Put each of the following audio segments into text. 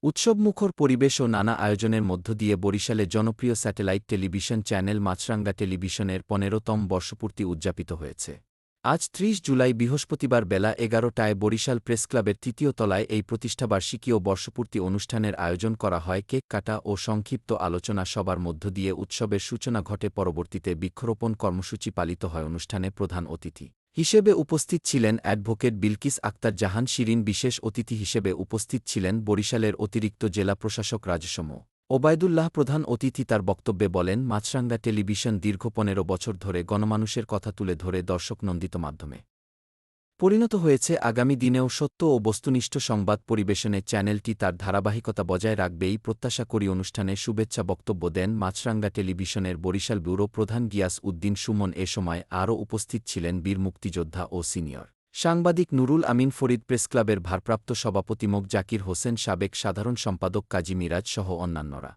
উৎসবমুখর পরিবেশ ও নানা আয়োজনের মধ্য দিয়ে বরিশালে জনপ্রিয় স্যাটেলাইট টেলিভিশন চ্যানেল মাছরাঙ্গা টেলিভিশনের ১৫তম বর্ষপূর্তি উদযাপিত হয়েছে। আজ ৩০ জুলাই বৃহস্পতিবার বেলা ১১টায় বরিশাল প্রেসক্লাবের তৃতীয় তলায় এই প্রতিষ্ঠাবার্ষিকী ও বর্ষপূর্তি অনুষ্ঠানের আয়োজন করা হয়। কেক কাটা ও সংক্ষিপ্ত আলোচনা সবার মধ্য দিয়ে উৎসবের সূচনা ঘটে। পরবর্তীতে বৃক্ষরোপণ কর্মসূচি পালিত হয়। অনুষ্ঠানে প্রধান অতিথি হিসেবে উপস্থিত ছিলেন অ্যাডভোকেট বিলকিস আক্তার জাহান শিরিন। বিশেষ অতিথি হিসেবে উপস্থিত ছিলেন বরিশালের অতিরিক্ত জেলা প্রশাসক রাজসম ওবায়দুল্লাহ। প্রধান অতিথি তার বক্তব্যে বলেন, মাছরাঙ্গা টেলিভিশন দীর্ঘ ১৫ বছর ধরে গণমানুষের কথা তুলে ধরে দর্শকনন্দিত মাধ্যমে পরিণত হয়েছে। আগামী দিনেও সত্য ও বস্তুনিষ্ঠ সংবাদ পরিবেশনে চ্যানেলটি তার ধারাবাহিকতা বজায় রাখবে এই প্রত্যাশা করি। অনুষ্ঠানে শুভেচ্ছা বক্তব্য দেন মাছরাঙ্গা টেলিভিশনের বরিশাল ব্যুরো প্রধান গিয়াস উদ্দিন সুমন। এ সময় আরও উপস্থিত ছিলেন বীর মুক্তিযোদ্ধা ও সিনিয়র সাংবাদিক নুরুল আমিন ফরিদ, প্রেসক্লাবের ভারপ্রাপ্ত সভাপতি মোক জাকির হোসেন, সাবেক সাধারণ সম্পাদক কাজী মিরাজ সহ অন্যান্যরা।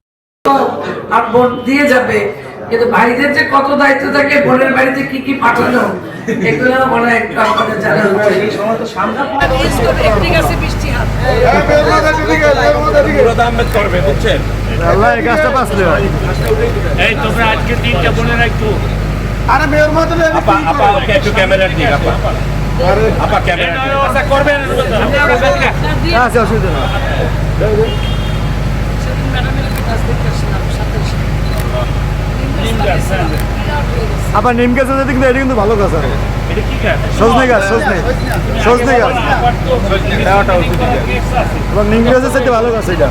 আর ভোট দিয়ে যাবে, কিন্তু ভাইদের যে কত দায়িত্ব থাকে, বোনের বাড়িতে কি কি পাঠানো, এগুলো মনে হয় একটু আপনাদের জানা আবার নিম গাছ আছে কিন্তু এটা কিন্তু ভালো গাছ আর সজনে গাছ সজনে গাছ এবং নিম গাছের সাথে ভালো গাছ এটা।